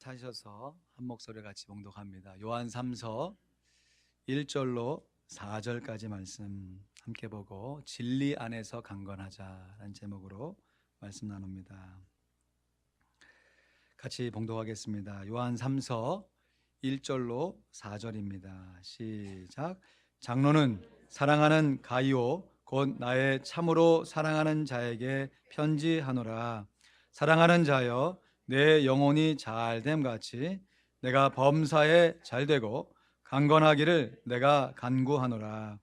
타셔서 한 목소리 같이 봉독합니다. 요한 3서 1절로 4절까지 말씀 함께 보고 진리 안에서 강건하자라는 제목으로 말씀 나눕니다. 같이 봉독하겠습니다. 요한 3서 1절로 4절입니다. 시작. 장로는 사랑하는 가이오 곧 나의 참으로 사랑하는 자에게 편지하노라. 사랑하는 자여, 내 영혼이 잘됨 같이 내가 범사에 잘되고 강건하기를 내가 간구하노라.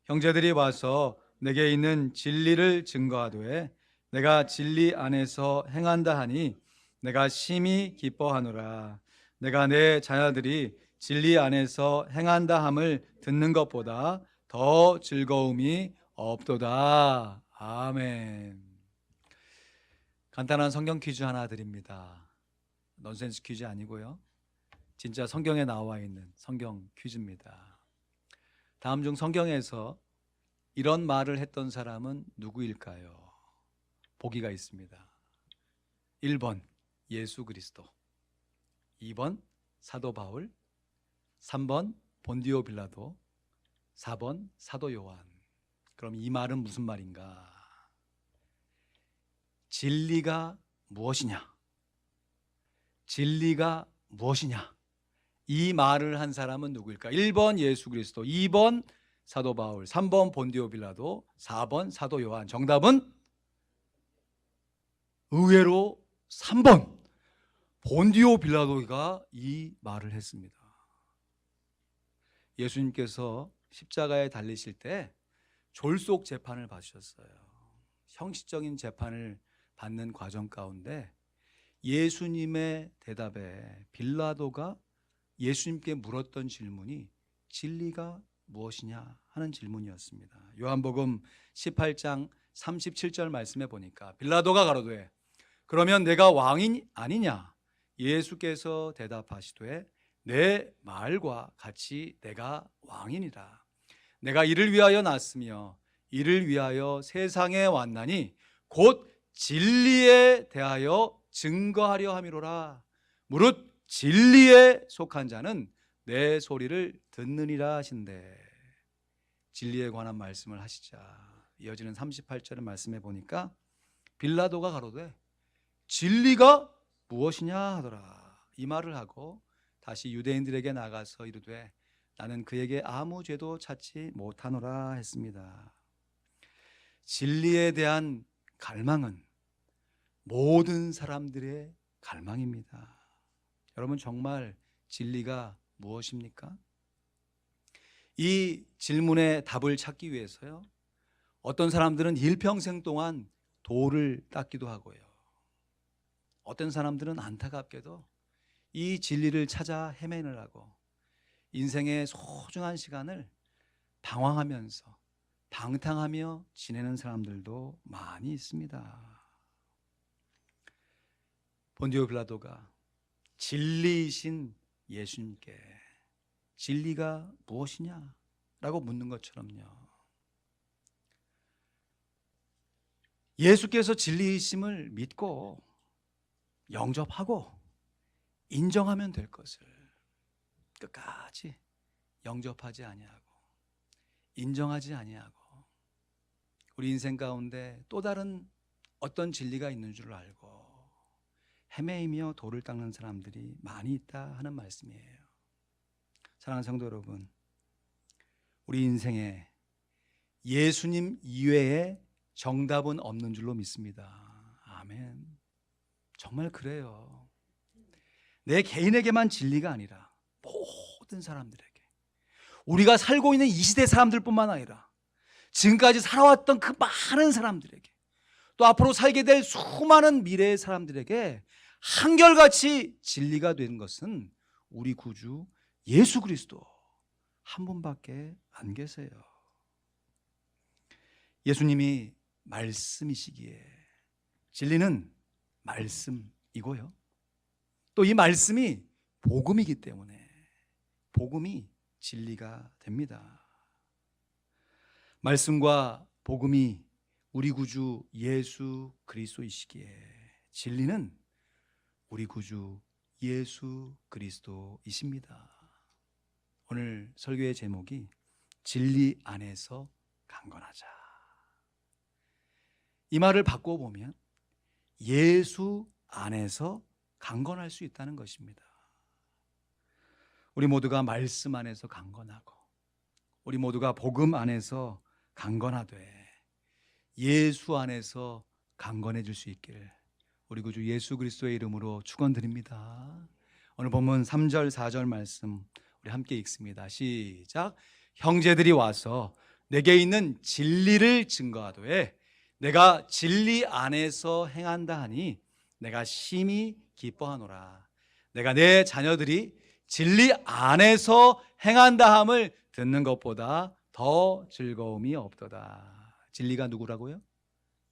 형제들이 와서 내게 있는 진리를 증거하되 내가 진리 안에서 행한다 하니 내가 심히 기뻐하노라. 내가 내 자녀들이 진리 안에서 행한다 함을 듣는 것보다 더 즐거움이 없도다. 아멘. 간단한 성경 퀴즈 하나 드립니다. 넌센스 퀴즈 아니고요, 진짜 성경에 나와 있는 성경 퀴즈입니다. 다음 중 성경에서 이런 말을 했던 사람은 누구일까요? 보기가 있습니다. 1번 예수 그리스도, 2번 사도 바울, 3번 본디오 빌라도, 4번 사도 요한. 그럼 이 말은 무슨 말인가? 진리가 무엇이냐? 진리가 무엇이냐? 이 말을 한 사람은 누구일까? 1번 예수 그리스도, 2번 사도 바울, 3번 본디오 빌라도, 4번 사도 요한. 정답은 의외로 3번 본디오 빌라도가 이 말을 했습니다. 예수님께서 십자가에 달리실 때 졸속 재판을 받으셨어요. 형식적인 재판을 받는 과정 가운데 예수님의 대답에 빌라도가 예수님께 물었던 질문이 진리가 무엇이냐 하는 질문이었습니다. 요한복음 18장 37절 말씀해 보니까 빌라도가 가로되 그러면 내가 왕이 아니냐? 예수께서 대답하시되 내 말과 같이 내가 왕이니라. 내가 이를 위하여 났으며 이를 위하여 세상에 왔나니 곧 진리에 대하여 증거하려 함이로라. 무릇 진리에 속한 자는 내 소리를 듣느니라 하신대. 진리에 관한 말씀을 하시자 이어지는 38절의 말씀에 보니까 빌라도가 가로되 진리가 무엇이냐 하더라. 이 말을 하고 다시 유대인들에게 나가서 이르되 나는 그에게 아무 죄도 찾지 못하노라 했습니다. 진리에 대한 갈망은 모든 사람들의 갈망입니다. 여러분, 정말 진리가 무엇입니까? 이 질문의 답을 찾기 위해서요, 어떤 사람들은 일평생 동안 돌을 닦기도 하고요, 어떤 사람들은 안타깝게도 이 진리를 찾아 헤매느라고 인생의 소중한 시간을 방황하면서 방탕하며 지내는 사람들도 많이 있습니다. 본디오 빌라도가 진리이신 예수님께 진리가 무엇이냐라고 묻는 것처럼요, 예수께서 진리이심을 믿고 영접하고 인정하면 될 것을 끝까지 영접하지 아니하고 인정하지 아니하고 우리 인생 가운데 또 다른 어떤 진리가 있는 줄 알고 헤매이며 돌을 닦는 사람들이 많이 있다 하는 말씀이에요. 사랑하는 성도 여러분, 우리 인생에 예수님 이외에 정답은 없는 줄로 믿습니다. 아멘. 정말 그래요. 내 개인에게만 진리가 아니라 모든 사람들에게, 우리가 살고 있는 이 시대 사람들뿐만 아니라 지금까지 살아왔던 그 많은 사람들에게, 또 앞으로 살게 될 수많은 미래의 사람들에게 한결같이 진리가 된 것은 우리 구주 예수 그리스도 한 분밖에 안 계세요. 예수님이 말씀이시기에 진리는 말씀이고요, 또 이 말씀이 복음이기 때문에 복음이 진리가 됩니다. 말씀과 복음이 우리 구주 예수 그리스도이시기에 진리는 우리 구주 예수 그리스도이십니다. 오늘 설교의 제목이 진리 안에서 강건하자. 이 말을 바꿔보면 예수 안에서 강건할 수 있다는 것입니다. 우리 모두가 말씀 안에서 강건하고, 우리 모두가 복음 안에서 강건하되 예수 안에서 강건해질 수 있기를 우리 구주 예수 그리스도의 이름으로 축원드립니다. 오늘 본문 3절 4절 말씀 우리 함께 읽습니다. 시작. 형제들이 와서 내게 있는 진리를 증거하도에 내가 진리 안에서 행한다 하니 내가 심히 기뻐하노라. 내가 내 자녀들이 진리 안에서 행한다 함을 듣는 것보다 더 즐거움이 없도다. 진리가 누구라고요?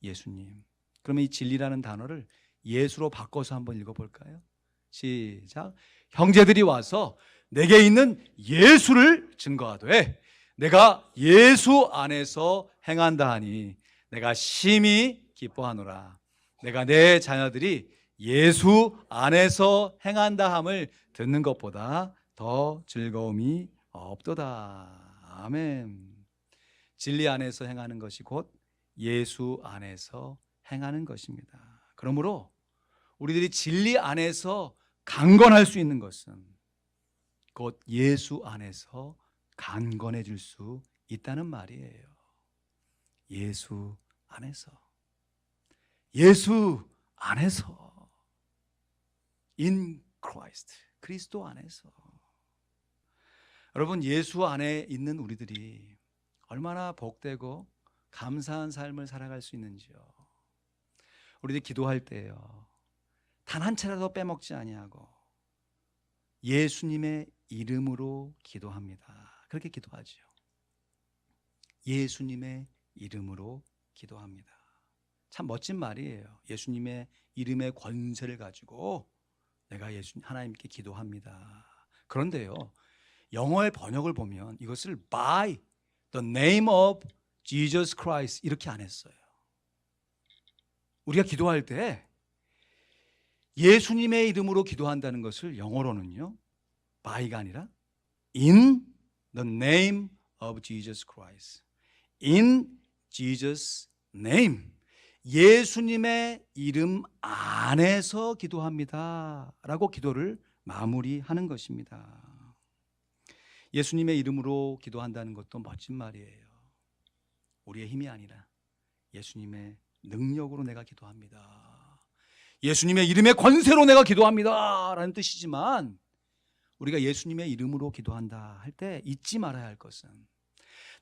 예수님. 그러면 이 진리라는 단어를 예수로 바꿔서 한번 읽어볼까요? 시작. 형제들이 와서 내게 있는 예수를 증거하되 내가 예수 안에서 행한다 하니 내가 심히 기뻐하노라. 내가 내 자녀들이 예수 안에서 행한다 함을 듣는 것보다 더 즐거움이 없도다. 아멘. 진리 안에서 행하는 것이 곧 예수 안에서 행하는 것입니다. 그러므로 우리들이 진리 안에서 강건할 수 있는 것은 곧 예수 안에서 강건해질 수 있다는 말이에요. 예수 안에서. 예수 안에서. In Christ. 그리스도 안에서. 여러분, 예수 안에 있는 우리들이 얼마나 복되고 감사한 삶을 살아갈 수 있는지요. 우리들이 기도할 때요, 단 한 차라도 빼먹지 아니하고 예수님의 이름으로 기도합니다. 그렇게 기도하지요. 예수님의 이름으로 기도합니다. 참 멋진 말이에요. 예수님의 이름의 권세를 가지고 내가 하나님께 기도합니다. 그런데요, 영어의 번역을 보면 이것을 by the name of Jesus Christ 이렇게 안 했어요. 우리가 기도할 때 예수님의 이름으로 기도한다는 것을 영어로는요, by가 아니라 in the name of Jesus Christ. In Jesus' name. 예수님의 이름 안에서 기도합니다. 라고 기도를 마무리하는 것입니다. 예수님의 이름으로 기도한다는 것도 멋진 말이에요. 우리의 힘이 아니라 예수님의 능력으로 내가 기도합니다. 예수님의 이름의 권세로 내가 기도합니다. 라는 뜻이지만 우리가 예수님의 이름으로 기도한다 할 때 잊지 말아야 할 것은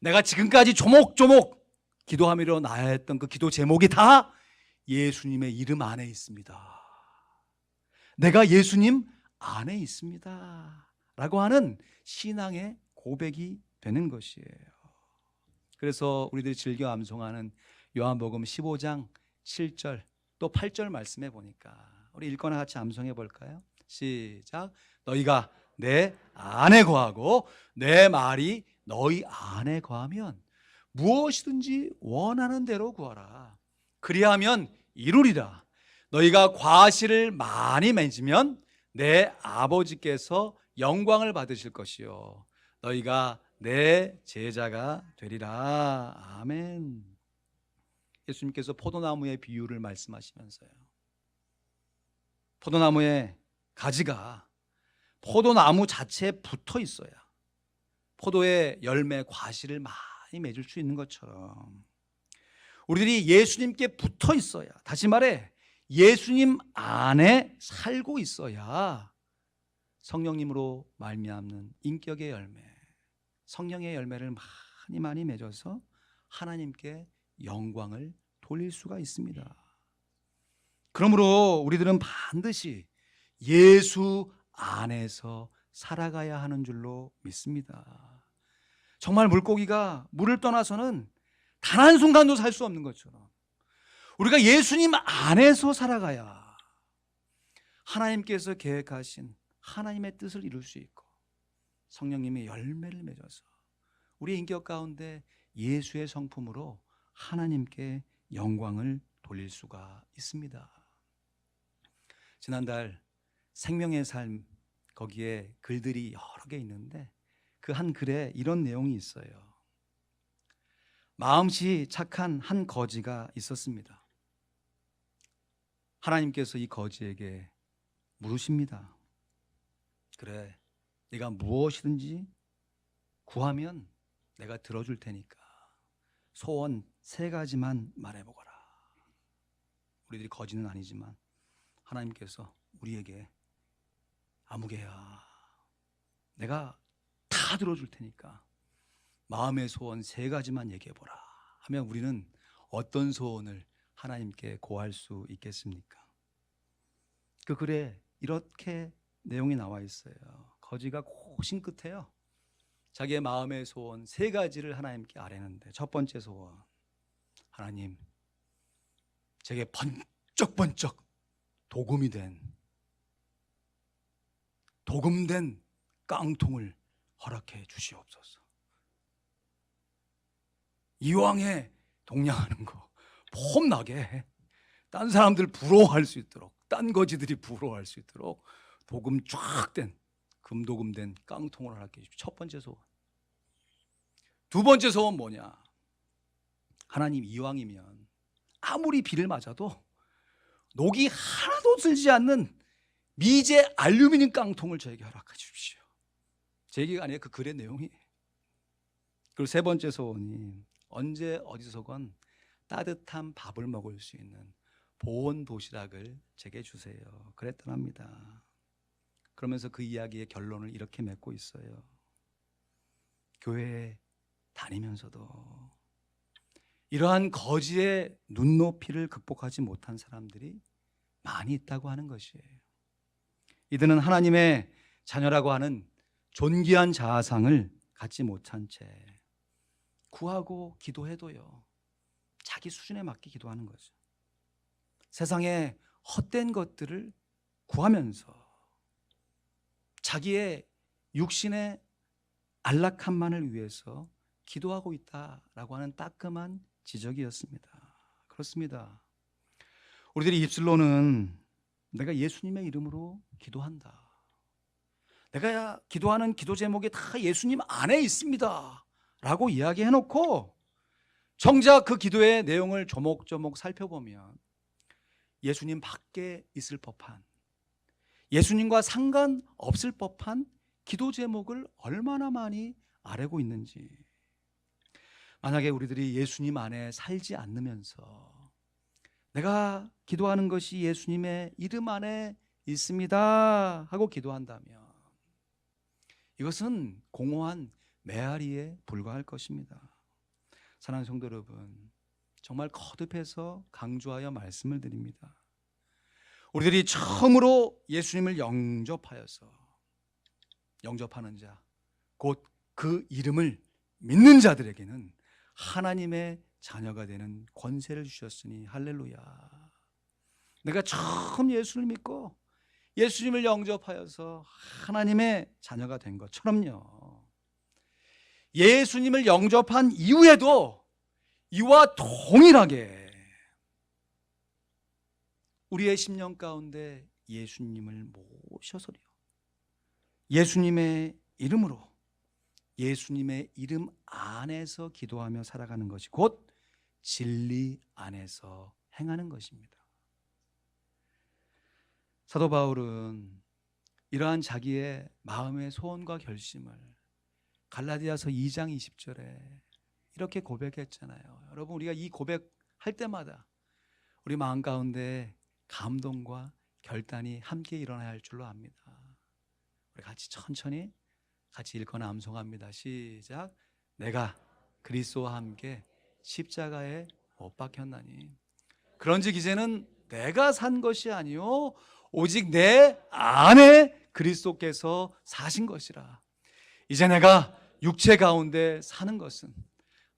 내가 지금까지 조목조목 기도하며 나야 했던 그 기도 제목이 다 예수님의 이름 안에 있습니다. 내가 예수님 안에 있습니다. 라고 하는 신앙의 고백이 되는 것이에요. 그래서 우리들이 즐겨 암송하는 요한복음 15장 7절 또 8절 말씀해 보니까 우리 읽거나 같이 암송해 볼까요? 시작. 너희가 내 안에 거하고 내 말이 너희 안에 거하면 무엇이든지 원하는 대로 구하라. 그리하면 이루리라. 너희가 과실을 많이 맺으면 내 아버지께서 영광을 받으실 것이요 너희가 내 제자가 되리라. 아멘. 예수님께서 포도나무의 비유를 말씀하시면서요, 포도나무의 가지가 포도나무 자체에 붙어 있어야 포도의 열매, 과실을 많이 맺을 수 있는 것처럼 우리들이 예수님께 붙어 있어야, 다시 말해 예수님 안에 살고 있어야 성령님으로 말미암는 인격의 열매, 성령의 열매를 많이 맺어서 하나님께 영광을 돌릴 수가 있습니다. 그러므로 우리들은 반드시 예수 안에서 살아가야 하는 줄로 믿습니다. 정말 물고기가 물을 떠나서는 단 한순간도 살 수 없는 것처럼 우리가 예수님 안에서 살아가야 하나님께서 계획하신 하나님의 뜻을 이룰 수 있고 성령님의 열매를 맺어서 우리의 인격 가운데 예수의 성품으로 하나님께 영광을 돌릴 수가 있습니다. 지난달 생명의 삶, 거기에 글들이 여러 개 있는데 그 한 글에 이런 내용이 있어요. 마음씨 착한 한 거지가 있었습니다. 하나님께서 이 거지에게 물으십니다. 그래, 네가 무엇이든지 구하면 내가 들어줄 테니까 소원 3가지만 말해보거라. 우리들이 거지는 아니지만 하나님께서 우리에게 아무개야, 내가 다 들어줄 테니까 마음의 소원 3가지만 얘기해보라 하면 우리는 어떤 소원을 하나님께 고할 수 있겠습니까? 그 글에 이렇게 내용이 나와 있어요. 거지가 고심 끝에요, 자기의 마음의 소원 3가지를 하나님께 아뢰는데, 첫 번째 소원, 하나님, 제게 번쩍번쩍 도금된 깡통을 허락해 주시옵소서. 이왕에 동냥하는 거 폼나게 해. 딴 사람들 부러워할 수 있도록, 딴 거지들이 부러워할 수 있도록 도금 쫙 된, 금도금된 깡통을 허락해 주십시오. 첫 번째 소원. 두 번째 소원 뭐냐? 하나님, 이왕이면 아무리 비를 맞아도 녹이 하나도 들지 않는 미제 알루미늄 깡통을 저에게 허락해 주십시오. 제 얘기가 아니에요. 그 글의 내용이. 그리고 세 번째 소원이 언제 어디서건 따뜻한 밥을 먹을 수 있는 보온 도시락을 제게 주세요. 그랬더랍니다. 그러면서 그 이야기의 결론을 이렇게 맺고 있어요. 교회에 다니면서도 이러한 거지의 눈높이를 극복하지 못한 사람들이 많이 있다고 하는 것이에요. 이들은 하나님의 자녀라고 하는 존귀한 자아상을 갖지 못한 채 구하고 기도해도요, 자기 수준에 맞게 기도하는 거죠. 세상의 헛된 것들을 구하면서 자기의 육신의 안락함만을 위해서 기도하고 있다라고 하는 따끔한 지적이었습니다. 그렇습니다. 우리들이 입술로는 내가 예수님의 이름으로 기도한다, 내가 기도하는 기도 제목이 다 예수님 안에 있습니다 라고 이야기해놓고 정작 그 기도의 내용을 조목조목 살펴보면 예수님 밖에 있을 법한, 예수님과 상관없을 법한 기도 제목을 얼마나 많이 아뢰고 있는지. 만약에 우리들이 예수님 안에 살지 않으면서 내가 기도하는 것이 예수님의 이름 안에 있습니다 하고 기도한다면 이것은 공허한 메아리에 불과할 것입니다. 사랑하는 성도 여러분, 정말 거듭해서 강조하여 말씀을 드립니다. 우리들이 처음으로 예수님을 영접하는 자, 곧 그 이름을 믿는 자들에게는 하나님의 자녀가 되는 권세를 주셨으니 할렐루야. 내가 처음 예수를 믿고 예수님을 영접하여서 하나님의 자녀가 된 것처럼요, 예수님을 영접한 이후에도 이와 동일하게 우리의 심령 가운데 예수님을 모셔서요, 예수님의 이름으로, 예수님의 이름 안에서 기도하며 살아가는 것이 곧 진리 안에서 행하는 것입니다. 사도 바울은 이러한 자기의 마음의 소원과 결심을 갈라디아서 2장 20절에 이렇게 고백했잖아요. 여러분, 우리가 이 고백할 때마다 우리 마음 가운데 감동과 결단이 함께 일어나야 할 줄로 압니다. 우리 같이 천천히 같이 읽거나 암송합니다. 시작. 내가 그리스도와 함께 십자가에 못 박혔나니 그런즉 이제는 내가 산 것이 아니요 오직 내 안에 그리스도께서 사신 것이라. 이제 내가 육체 가운데 사는 것은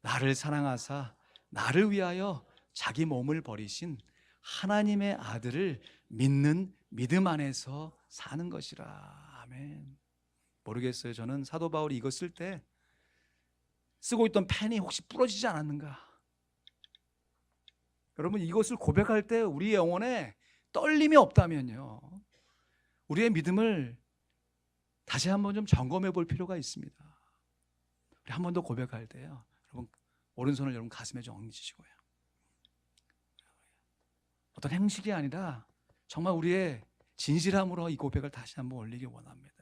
나를 사랑하사 나를 위하여 자기 몸을 버리신 하나님의 아들을 믿는 믿음 안에서 사는 것이라. 아멘. 모르겠어요. 저는 사도 바울이 이거 쓸 때 쓰고 있던 펜이 혹시 부러지지 않았는가? 여러분, 이것을 고백할 때 우리 영혼에 떨림이 없다면요, 우리의 믿음을 다시 한번 좀 점검해 볼 필요가 있습니다. 우리 한 번 더 고백할 때요, 여러분 오른손을 여러분 가슴에 좀 얹으시고요, 어떤 행식이 아니라 정말 우리의 진실함으로 이 고백을 다시 한번 올리기 원합니다.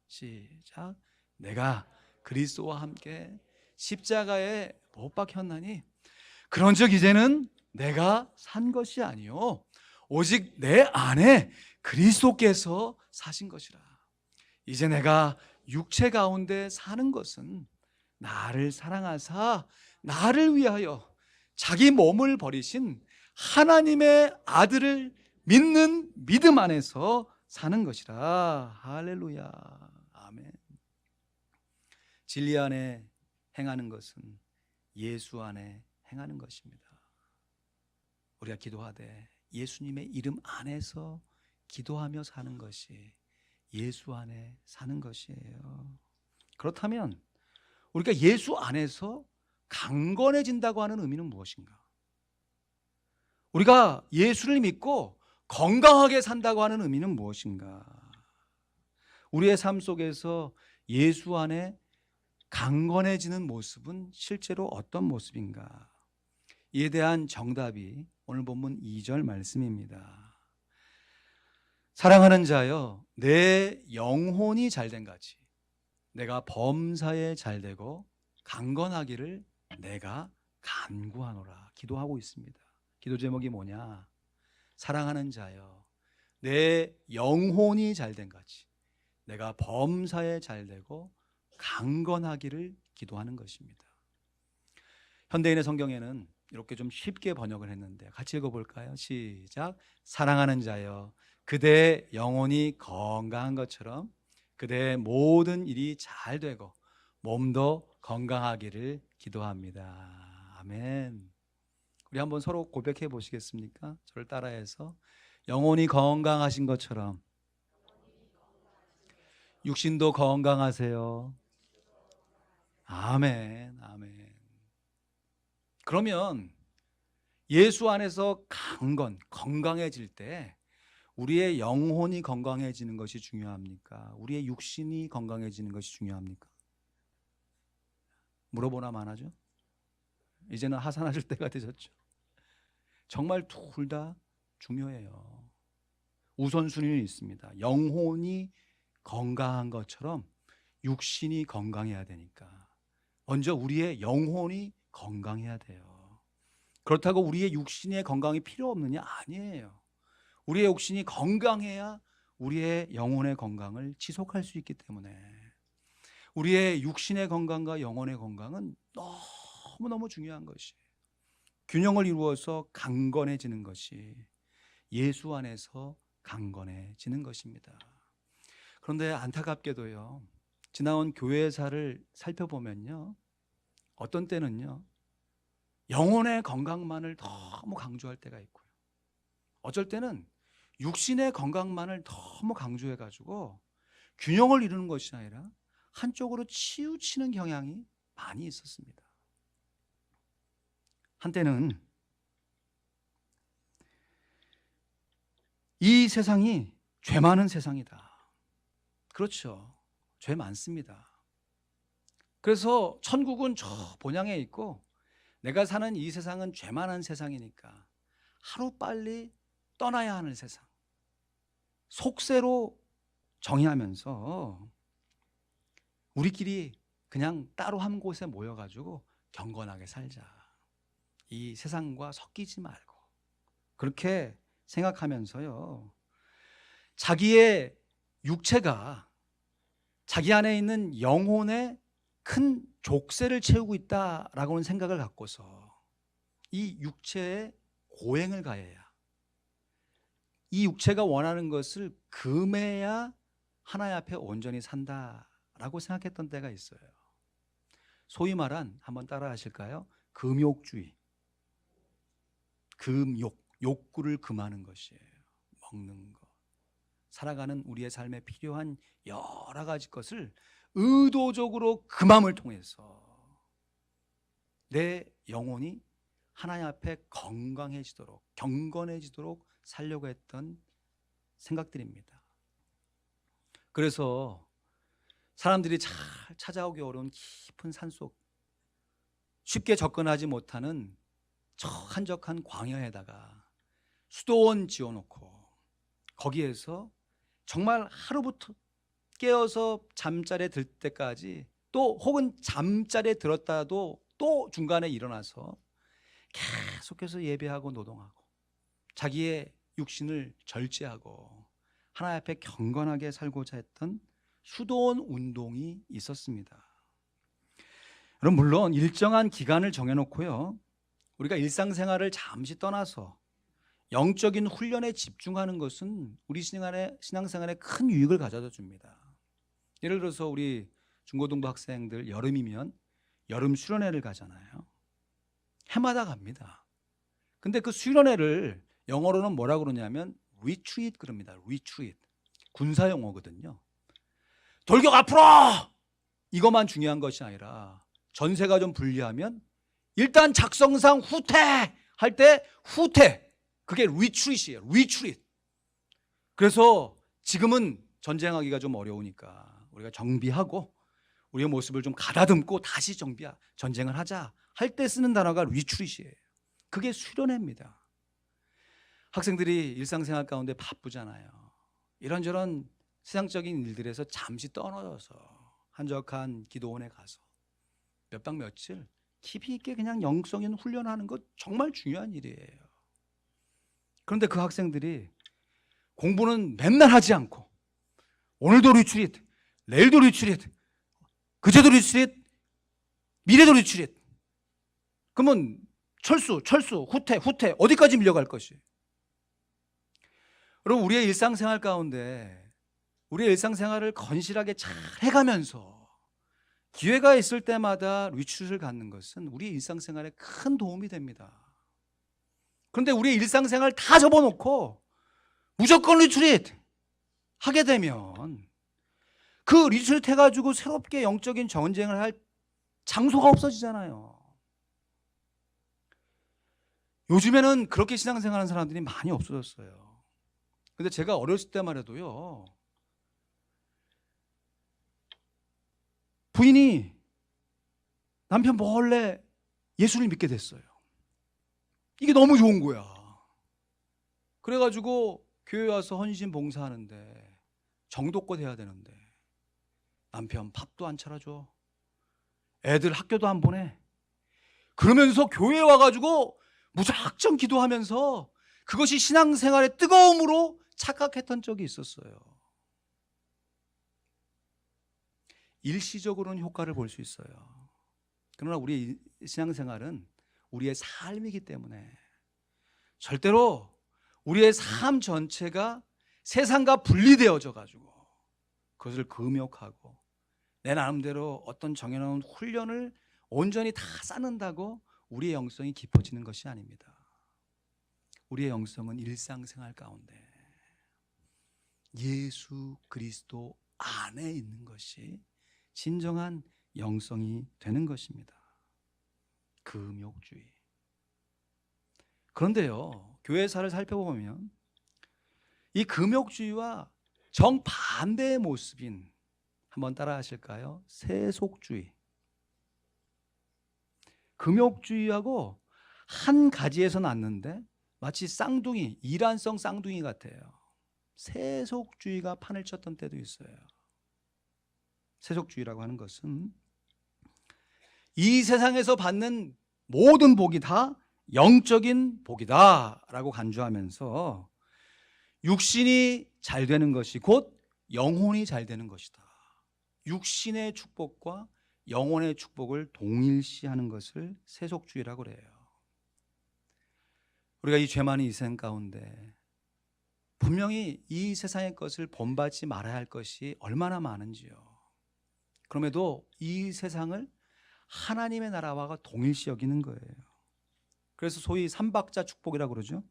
시작. 내가 그리스도와 함께 십자가에 못 박혔나니 그런즉 이제는 내가 산 것이 아니요 오직 내 안에 그리스도께서 사신 것이라. 이제 내가 육체 가운데 사는 것은 나를 사랑하사 나를 위하여 자기 몸을 버리신 하나님의 아들을 믿는 믿음 안에서 사는 것이라. 할렐루야. 아멘. 진리 안에 행하는 것은 예수 안에 행하는 것입니다. 우리가 기도하되 예수님의 이름 안에서 기도하며 사는 것이 예수 안에 사는 것이에요. 그렇다면 우리가 예수 안에서 강건해진다고 하는 의미는 무엇인가? 우리가 예수를 믿고 건강하게 산다고 하는 의미는 무엇인가? 우리의 삶 속에서 예수 안에 강건해지는 모습은 실제로 어떤 모습인가? 이에 대한 정답이 오늘 본문 2절 말씀입니다. 사랑하는 자여, 내 영혼이 잘된 같이 내가 범사에 잘되고 강건하기를 내가 간구하노라. 기도하고 있습니다. 기도 제목이 뭐냐? 사랑하는 자여, 내 영혼이 잘된 같이 내가 범사에 잘되고 강건하기를 기도하는 것입니다. 현대인의 성경에는 이렇게 좀 쉽게 번역을 했는데 같이 읽어볼까요? 시작. 사랑하는 자여, 그대의 영혼이 건강한 것처럼 그대의 모든 일이 잘 되고 몸도 건강하기를 기도합니다. 아멘. 우리 한번 서로 고백해 보시겠습니까? 저를 따라해서 영혼이 건강하신 것처럼 육신도 건강하세요. 아멘. 아멘. 그러면 예수 안에서 건강해질 때 우리의 영혼이 건강해지는 것이 중요합니까? 우리의 육신이 건강해지는 것이 중요합니까? 물어보나 마나죠? 이제는 하산하실 때가 되셨죠. 정말 둘 다 중요해요. 우선순위는 있습니다. 영혼이 건강한 것처럼 육신이 건강해야 되니까 먼저 우리의 영혼이 건강해야 돼요. 그렇다고 우리의 육신의 건강이 필요 없느냐? 아니에요. 우리의 육신이 건강해야 우리의 영혼의 건강을 지속할 수 있기 때문에 우리의 육신의 건강과 영혼의 건강은 너무너무 중요한 것이에요. 균형을 이루어서 강건해지는 것이 예수 안에서 강건해지는 것입니다. 그런데 안타깝게도요, 지나온 교회사를 살펴보면요, 어떤 때는요 영혼의 건강만을 너무 강조할 때가 있고요, 어쩔 때는 육신의 건강만을 너무 강조해가지고 균형을 이루는 것이 아니라 한쪽으로 치우치는 경향이 많이 있었습니다. 한때는 이 세상이 죄 많은 세상이다. 그렇죠. 죄 많습니다. 그래서 천국은 저 본향에 있고 내가 사는 이 세상은 죄 많은 세상이니까 하루빨리 떠나야 하는 세상, 속세로 정의하면서 우리끼리 그냥 따로 한 곳에 모여가지고 경건하게 살자. 이 세상과 섞이지 말고 그렇게 생각하면서요, 자기의 육체가 자기 안에 있는 영혼의 큰 족쇄를 채우고 있다라고는 생각을 갖고서 이 육체에 고행을 가해야, 이 육체가 원하는 것을 금해야 하나님 앞에 온전히 산다라고 생각했던 때가 있어요. 소위 말한, 한번 따라 하실까요? 금욕주의. 금욕, 욕구를 금하는 것이에요. 먹는 것, 살아가는 우리의 삶에 필요한 여러 가지 것을 의도적으로 금함을 통해서 내 영혼이 하나님 앞에 건강해지도록, 경건해지도록 살려고 했던 생각들입니다. 그래서 사람들이 잘 찾아오기 어려운 깊은 산속, 쉽게 접근하지 못하는 저 한적한 광야에다가 수도원 지어놓고 거기에서 정말 하루부터 깨어서 잠자리에 들 때까지, 또 혹은 잠자리에 들었다도 또 중간에 일어나서 계속해서 예배하고 노동하고 자기의 육신을 절제하고 하나님 앞에 경건하게 살고자 했던 수도원 운동이 있었습니다. 여러분, 물론 일정한 기간을 정해놓고요, 우리가 일상생활을 잠시 떠나서 영적인 훈련에 집중하는 것은 우리 신앙생활에 큰 유익을 가져다 줍니다. 예를 들어서 우리 중고등부 학생들 여름이면 여름 수련회를 가잖아요. 해마다 갑니다. 근데 그 수련회를 영어로는 뭐라고 그러냐면 retreat 그럽니다. retreat. 군사 용어거든요. 돌격 앞으로! 이것만 중요한 것이 아니라 전세가 좀 불리하면 일단 작성상 후퇴! 할 때 후퇴! 그게 retreat이에요. retreat. 그래서 지금은 전쟁하기가 좀 어려우니까 우리가 정비하고 우리의 모습을 좀 가다듬고 다시 전쟁을 하자 할 때 쓰는 단어가 retreat이에요. 그게 수련회입니다. 학생들이 일상생활 가운데 바쁘잖아요. 이런저런 세상적인 일들에서 잠시 떨어져서 한적한 기도원에 가서 몇 박 며칠 깊이 있게 그냥 영성인 훈련하는 것 정말 중요한 일이에요. 그런데 그 학생들이 공부는 맨날 하지 않고 오늘도 리트릿, 내일도 리트릿, 그제도 리트릿, 미래도 리트릿. 그러면 철수, 후퇴 어디까지 밀려갈 것이에요? 여러분, 우리의 일상생활 가운데 우리의 일상생활을 건실하게 잘 해가면서 기회가 있을 때마다 리트릿을 갖는 것은 우리 일상생활에 큰 도움이 됩니다. 그런데 우리의 일상생활 다 접어놓고 무조건 리트릿 하게 되면 그 리트릿 해가지고 새롭게 영적인 전쟁을 할 장소가 없어지잖아요. 요즘에는 그렇게 신앙생활하는 사람들이 많이 없어졌어요. 근데 제가 어렸을 때만 해도요, 부인이 남편 몰래 예수를 믿게 됐어요. 이게 너무 좋은 거야. 그래가지고 교회 와서 헌신 봉사하는데 정도껏 해야 되는데 남편 밥도 안 차려줘, 애들 학교도 안 보내. 그러면서 교회에 와가지고 무작정 기도하면서 그것이 신앙생활의 뜨거움으로 착각했던 적이 있었어요. 일시적으로는 효과를 볼 수 있어요. 그러나 우리의 신앙생활은 우리의 삶이기 때문에 절대로 우리의 삶 전체가 세상과 분리되어져 가지고 그것을 금욕하고 내 나름대로 어떤 정해놓은 훈련을 온전히 다 쌓는다고 우리의 영성이 깊어지는 것이 아닙니다. 우리의 영성은 일상생활 가운데 예수 그리스도 안에 있는 것이 진정한 영성이 되는 것입니다. 금욕주의. 그런데요, 교회사를 살펴보면 이 금욕주의와 정반대의 모습인, 한번 따라 하실까요? 세속주의. 금욕주의하고 한 가지에서 났는데 마치 쌍둥이, 이란성 쌍둥이 같아요. 세속주의가 판을 쳤던 때도 있어요. 세속주의라고 하는 것은 이 세상에서 받는 모든 복이 다 영적인 복이다 라고 간주하면서 육신이 잘 되는 것이 곧 영혼이 잘 되는 것이다. 육신의 축복과 영혼의 축복을 동일시하는 것을 세속주의라고 그래요. 우리가 이 죄 많은 이 세상 가운데 분명히 이 세상의 것을 본받지 말아야 할 것이 얼마나 많은지요. 그럼에도 이 세상을 하나님의 나라와 동일시 여기는 거예요. 그래서 소위 삼박자 축복이라고 그러죠.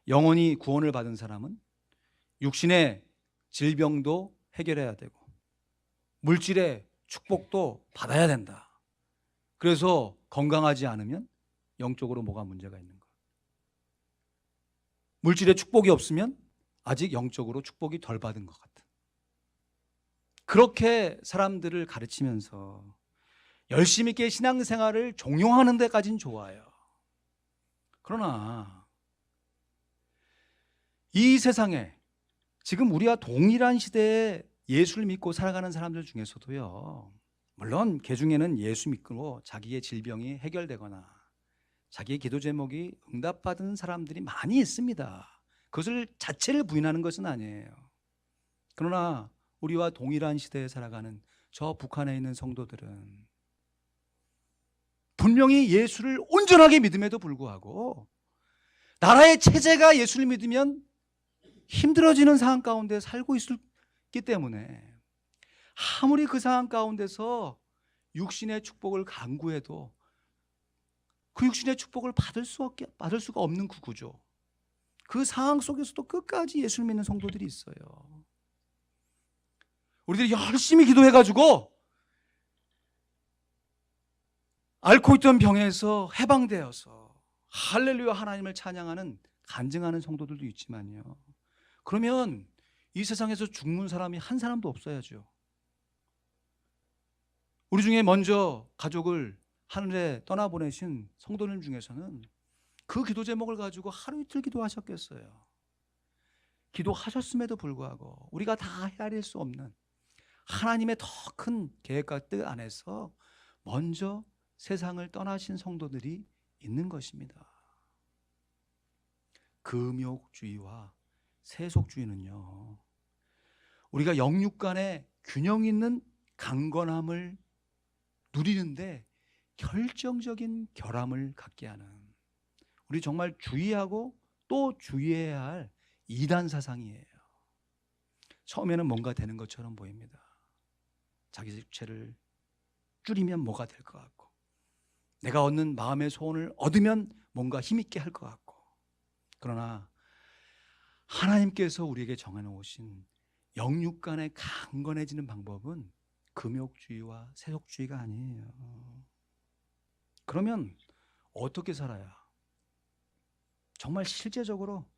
영혼이 구원을 받은 사람은 육신의 질병도 해결해야 되고 물질의 축복도 받아야 된다. 그래서 건강하지 않으면 영적으로 뭐가 문제가 있는 것. 물질의 축복이 없으면 아직 영적으로 축복이 덜 받은 것 같은. 그렇게 사람들을 가르치면서 열심히 있게 신앙생활을 종용하는 데까지는 좋아요. 그러나 이 세상에 지금 우리와 동일한 시대에 예수를 믿고 살아가는 사람들 중에서도요, 물론 그 중에는 예수 믿고 자기의 질병이 해결되거나 자기의 기도 제목이 응답받은 사람들이 많이 있습니다. 그것을 자체를 부인하는 것은 아니에요. 그러나 우리와 동일한 시대에 살아가는 저 북한에 있는 성도들은 분명히 예수를 온전하게 믿음에도 불구하고 나라의 체제가 예수를 믿으면 힘들어지는 상황 가운데 살고 있기 때문에 아무리 그 상황 가운데서 육신의 축복을 간구해도 그 육신의 축복을 받을 수가 없는 그 구조, 그 상황 속에서도 끝까지 예수를 믿는 성도들이 있어요. 우리들이 열심히 기도해가지고 앓고 있던 병에서 해방되어서 할렐루야 하나님을 찬양하는 간증하는 성도들도 있지만요, 그러면 이 세상에서 죽는 사람이 한 사람도 없어야죠. 우리 중에 먼저 가족을 하늘에 떠나보내신 성도님 중에서는 그 기도 제목을 가지고 하루 이틀 기도하셨겠어요. 기도하셨음에도 불구하고 우리가 다 헤아릴 수 없는 하나님의 더 큰 계획과 뜻 안에서 먼저 세상을 떠나신 성도들이 있는 것입니다. 금욕주의와 세속주의는요, 우리가 영육 간의 균형 있는 강건함을 누리는데 결정적인 결함을 갖게 하는, 우리 정말 주의하고 또 주의해야 할 이단 사상이에요. 처음에는 뭔가 되는 것처럼 보입니다. 자기 육체를 줄이면 뭐가 될 것 같고, 내가 얻는 마음의 소원을 얻으면 뭔가 힘있게 할 것 같고, 그러나 하나님께서 우리에게 정해놓으신 영육 간에 강건해지는 방법은 금욕주의와 세속주의가 아니에요. 그러면 어떻게 살아야 정말 실제적으로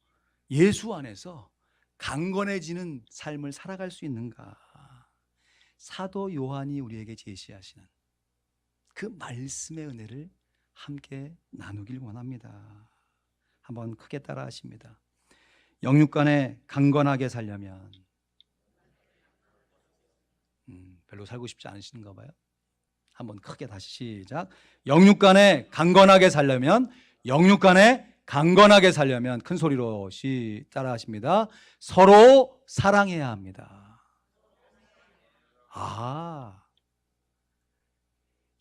예수 안에서 강건해지는 삶을 살아갈 수 있는가? 사도 요한이 우리에게 제시하시는 그 말씀의 은혜를 함께 나누길 원합니다. 한번 크게 따라 하십니다. 영육 간에 강건하게 살려면, 별로 살고 싶지 않으신가 봐요. 한번 크게 다시 시작. 영육 간에 강건하게 살려면, 영육 간에 강건하게 살려면, 큰 소리로 따라 하십니다. 서로 사랑해야 합니다.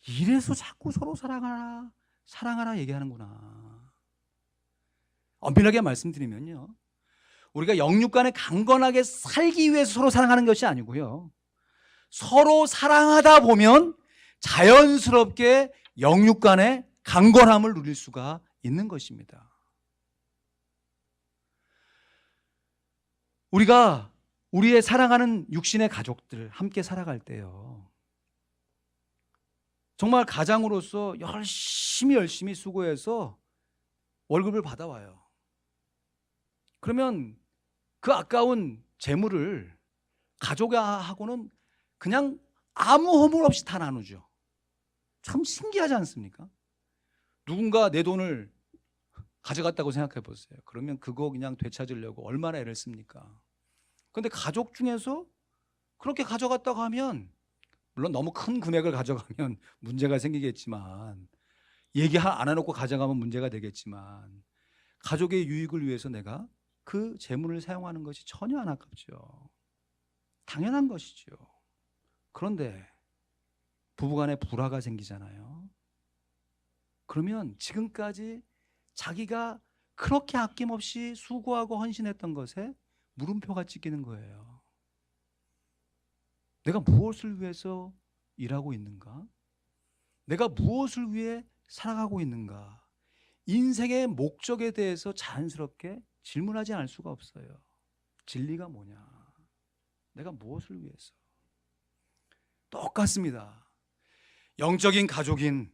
이래서 자꾸 서로 사랑하라 얘기하는구나. 엄밀하게 말씀드리면요, 우리가 영육 간에 강건하게 살기 위해서 서로 사랑하는 것이 아니고요, 서로 사랑하다 보면 자연스럽게 영육 간에 강건함을 누릴 수가 있는 것입니다. 우리가 우리의 사랑하는 육신의 가족들 함께 살아갈 때요, 정말 가장으로서 열심히 수고해서 월급을 받아와요. 그러면 그 아까운 재물을 가족하고는 그냥 아무 허물 없이 다 나누죠. 참 신기하지 않습니까? 누군가 내 돈을 가져갔다고 생각해 보세요. 그러면 그거 그냥 되찾으려고 얼마나 애를 씁니까? 그런데 가족 중에서 그렇게 가져갔다고 하면, 물론 너무 큰 금액을 가져가면 문제가 생기겠지만, 얘기 안 해놓고 가져가면 문제가 되겠지만, 가족의 유익을 위해서 내가 그 재물을 사용하는 것이 전혀 안 아깝죠. 당연한 것이죠. 그런데 부부간에 불화가 생기잖아요. 그러면 지금까지 자기가 그렇게 아낌없이 수고하고 헌신했던 것에 물음표가 찍히는 거예요. 내가 무엇을 위해서 일하고 있는가? 내가 무엇을 위해 살아가고 있는가? 인생의 목적에 대해서 자연스럽게 질문하지 않을 수가 없어요. 진리가 뭐냐? 내가 무엇을 위해서? 똑같습니다. 영적인 가족인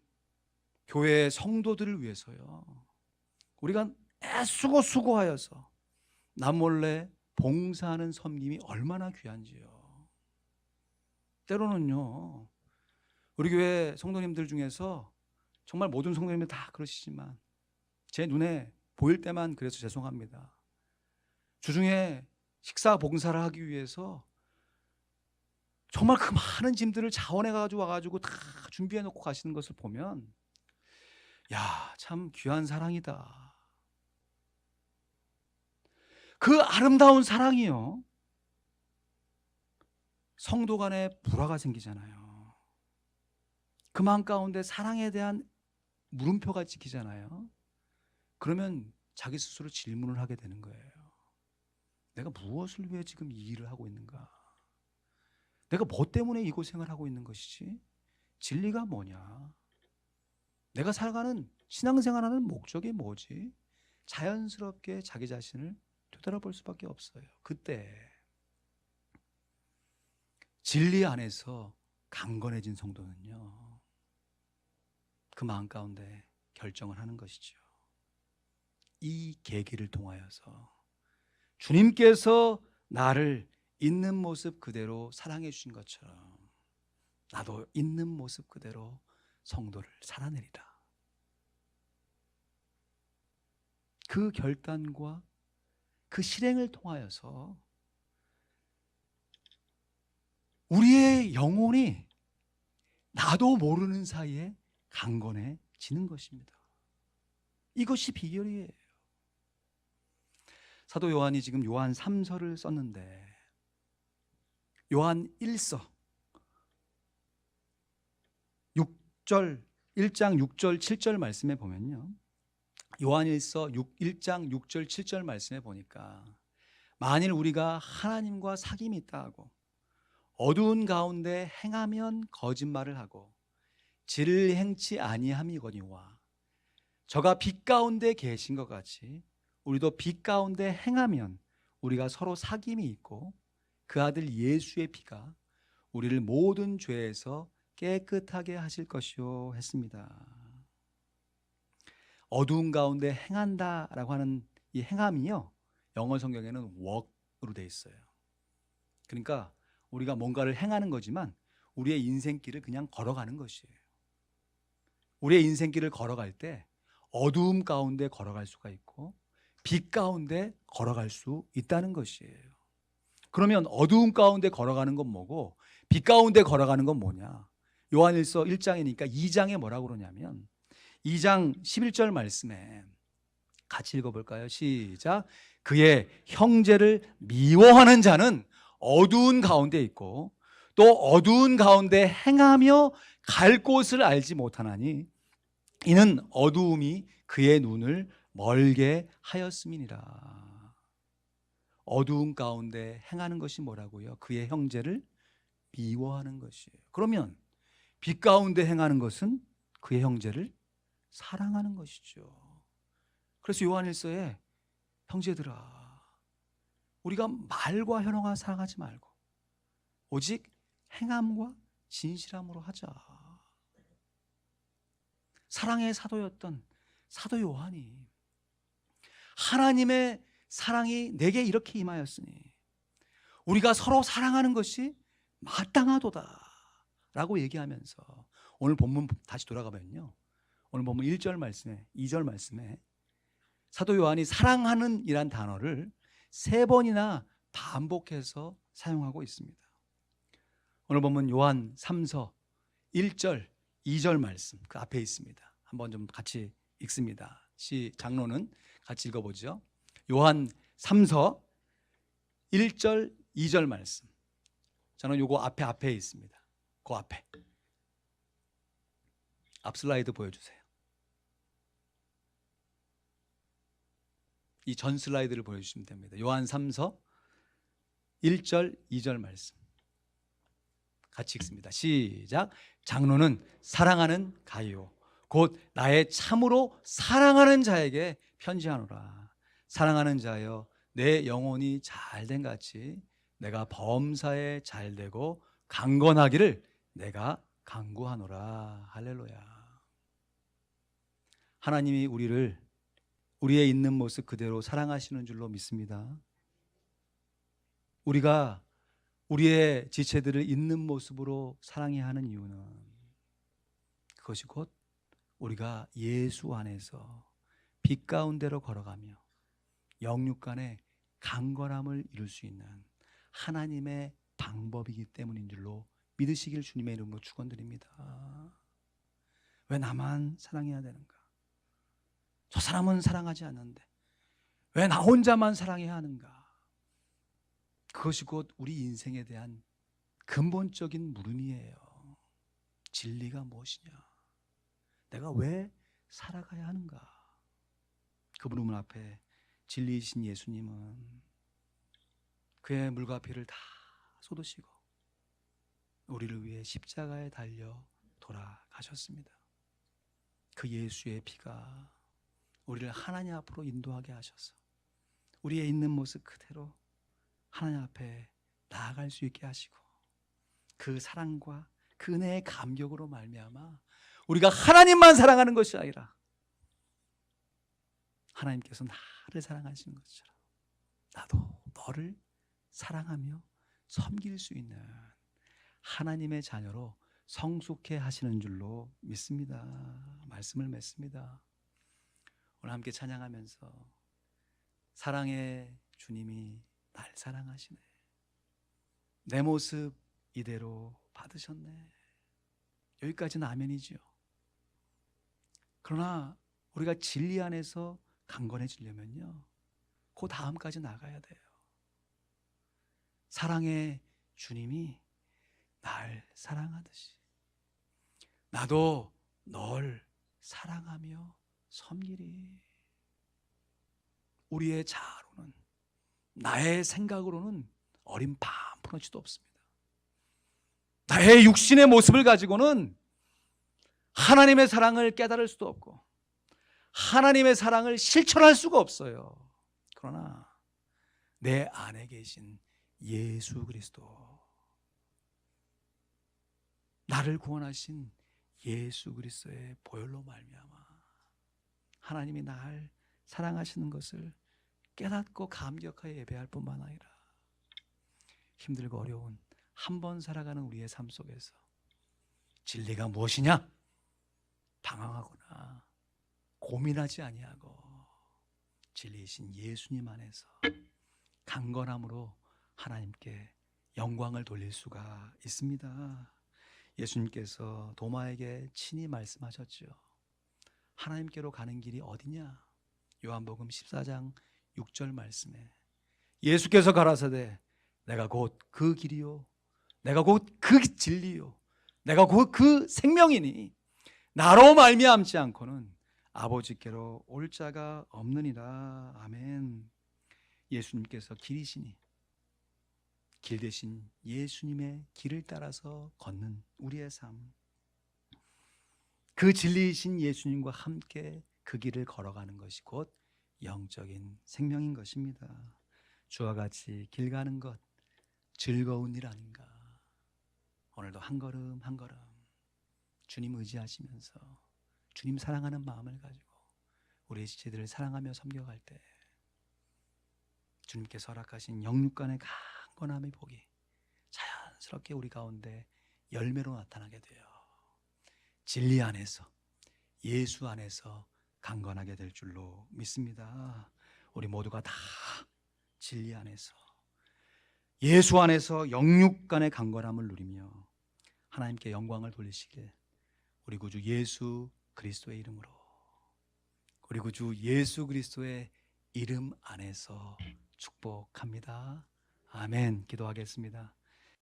교회의 성도들을 위해서요, 우리가 애쓰고 수고하여서 남몰래 봉사하는 섬김이 얼마나 귀한지요. 때로는요, 우리 교회 성도님들 중에서 정말 모든 성도님들 다 그러시지만 제 눈에 보일 때만 그래서 죄송합니다. 주중에 식사 봉사를 하기 위해서 정말 그 많은 짐들을 자원해 가지고 와가지고 다 준비해 놓고 가시는 것을 보면, 야, 참 귀한 사랑이다. 그 아름다운 사랑이요, 성도 간에 불화가 생기잖아요. 그 마음 가운데 사랑에 대한 물음표가 찍히잖아요. 그러면 자기 스스로 질문을 하게 되는 거예요. 내가 무엇을 위해 지금 이 일을 하고 있는가? 내가 뭐 때문에 이 고생을 하고 있는 것이지? 진리가 뭐냐? 내가 살아가는 신앙생활하는 목적이 뭐지? 자연스럽게 자기 자신을 되돌아볼 수밖에 없어요. 그때 진리 안에서 강건해진 성도는요, 그 마음 가운데 결정을 하는 것이죠. 이 계기를 통하여서 주님께서 나를 있는 모습 그대로 사랑해 주신 것처럼 나도 있는 모습 그대로 성도를 살아내리라. 그 결단과 그 실행을 통하여서 우리의 영혼이 나도 모르는 사이에 강건해지는 것입니다. 이것이 비결이에요. 사도 요한이 지금 요한 3서를 썼는데 요한 1서 1장 6절 7절 말씀에 보면요, 요한 1서 1장 6절 7절 말씀에 보니까 만일 우리가 하나님과 사귐이 있다 하고 어두운 가운데 행하면 거짓말을 하고 진리를 행치 아니함이거니와 저가 빛 가운데 계신 것 같이 우리도 빛 가운데 행하면 우리가 서로 사귐이 있고 그 아들 예수의 피가 우리를 모든 죄에서 깨끗하게 하실 것이요 했습니다. 어두운 가운데 행한다라고 하는 이 행함이요, 영어 성경에는 work으로 되어 있어요. 그러니까 우리가 뭔가를 행하는 거지만 우리의 인생길을 그냥 걸어가는 것이에요. 우리의 인생길을 걸어갈 때 어두움 가운데 걸어갈 수가 있고 빛 가운데 걸어갈 수 있다는 것이에요. 그러면 어두움 가운데 걸어가는 건 뭐고 빛 가운데 걸어가는 건 뭐냐? 요한일서 1장이니까 2장에 뭐라고 그러냐면 2장 11절 말씀에 같이 읽어볼까요? 시작. 그의 형제를 미워하는 자는 어두운 가운데 있고 또 어두운 가운데 행하며 갈 곳을 알지 못하나니 이는 어두움이 그의 눈을 멀게 하였음이니라. 어두운 가운데 행하는 것이 뭐라고요? 그의 형제를 미워하는 것이에요. 그러면 빛 가운데 행하는 것은 그의 형제를 사랑하는 것이죠. 그래서 요한일서에 형제들아, 우리가 말과 혈통과 사랑하지 말고 오직 행함과 진실함으로 하자. 사랑의 사도였던 사도 요한이 하나님의 사랑이 내게 이렇게 임하였으니 우리가 서로 사랑하는 것이 마땅하도다 라고 얘기하면서 오늘 본문 다시 돌아가면요, 오늘 본문 1절 말씀에 2절 말씀에 사도 요한이 사랑하는 이란 단어를 3번이나 반복해서 사용하고 있습니다. 오늘 본문 요한 3서 1절 2절 말씀 그 앞에 있습니다. 한번 좀 같이 읽습니다. 장로는 같이 읽어보죠. 요한 3서 1절 2절 말씀, 저는 요거 앞에 있습니다. 그 앞에 앞 슬라이드 보여주세요. 이 전 슬라이드를 보여주시면 됩니다. 요한 3서 1절 2절 말씀 같이 읽습니다. 시작. 장로는 사랑하는 가이오 곧 나의 참으로 사랑하는 자에게 편지하노라. 사랑하는 자여, 내 영혼이 잘된 같이 내가 범사에 잘되고 강건하기를 내가 간구하노라. 할렐루야. 하나님이 우리를 우리의 있는 모습 그대로 사랑하시는 줄로 믿습니다. 우리가 우리의 지체들을 있는 모습으로 사랑해야 하는 이유는 그것이 곧 우리가 예수 안에서 빛 가운데로 걸어가며 영육 간의 강건함을 이룰 수 있는 하나님의 방법이기 때문인 줄로 믿으시길 주님의 이름으로 축원드립니다. 왜 나만 사랑해야 되는가? 저 사람은 사랑하지 않는데 왜 나 혼자만 사랑해야 하는가? 그것이 곧 우리 인생에 대한 근본적인 물음이에요. 진리가 무엇이냐? 내가 왜 살아가야 하는가? 그 물음 앞에 진리이신 예수님은 그의 물과 피를 다 쏟으시고 우리를 위해 십자가에 달려 돌아가셨습니다. 그 예수의 피가 우리를 하나님 앞으로 인도하게 하셔서 우리의 있는 모습 그대로 하나님 앞에 나아갈 수 있게 하시고 그 사랑과 그 은혜의 감격으로 말미암아 우리가 하나님만 사랑하는 것이 아니라 하나님께서 나를 사랑하시는 것처럼 나도 너를 사랑하며 섬길 수 있는 하나님의 자녀로 성숙해 하시는 줄로 믿습니다. 말씀을 맺습니다. 오늘 함께 찬양하면서 사랑의 주님이 날 사랑하시네. 내 모습 이대로 받으셨네. 여기까지는 아멘이죠. 그러나 우리가 진리 안에서 강건해지려면요, 그 다음까지 나가야 돼요. 사랑의 주님이 날 사랑하듯이 나도 널 사랑하며 섬기리. 우리의 자아로는, 나의 생각으로는 어린 반푼어치도 없습니다. 나의 육신의 모습을 가지고는 하나님의 사랑을 깨달을 수도 없고 하나님의 사랑을 실천할 수가 없어요. 그러나 내 안에 계신 예수 그리스도, 나를 구원하신 예수 그리스도의 보혈로 말미암아 하나님이 날 사랑하시는 것을 깨닫고 감격하여 예배할 뿐만 아니라 힘들고 어려운 한 번 살아가는 우리의 삶 속에서 진리가 무엇이냐? 방황하거나 고민하지 아니하고 진리이신 예수님 안에서 강건함으로 하나님께 영광을 돌릴 수가 있습니다. 예수님께서 도마에게 친히 말씀하셨죠. 하나님께로 가는 길이 어디냐? 요한복음 14장 6절 말씀에 예수께서 가라사대 내가 곧 그 길이요 내가 곧 그 진리요 내가 곧 그 생명이니 나로 말미암지 않고는 아버지께로 올 자가 없느니라. 아멘. 예수님께서 길이시니 길 대신 예수님의 길을 따라서 걷는 우리의 삶, 그 진리이신 예수님과 함께 그 길을 걸어가는 것이 곧 영적인 생명인 것입니다. 주와 같이 길 가는 것 즐거운 일 아닌가. 오늘도 한 걸음 한 걸음 주님 의지하시면서 주님 사랑하는 마음을 가지고 우리의 지체들을 사랑하며 섬겨갈 때 주님께서 허락하신 영육간의 강건함의 복이 자연스럽게 우리 가운데 열매로 나타나게 돼요. 진리 안에서 예수 안에서 강건하게 될 줄로 믿습니다. 우리 모두가 다 진리 안에서 예수 안에서 영육간의 강건함을 누리며 하나님께 영광을 돌리시길 우리 구주 예수 그리스도의 이름으로, 우리 구주 예수 그리스도의 이름 안에서 축복합니다. 아멘. 기도하겠습니다.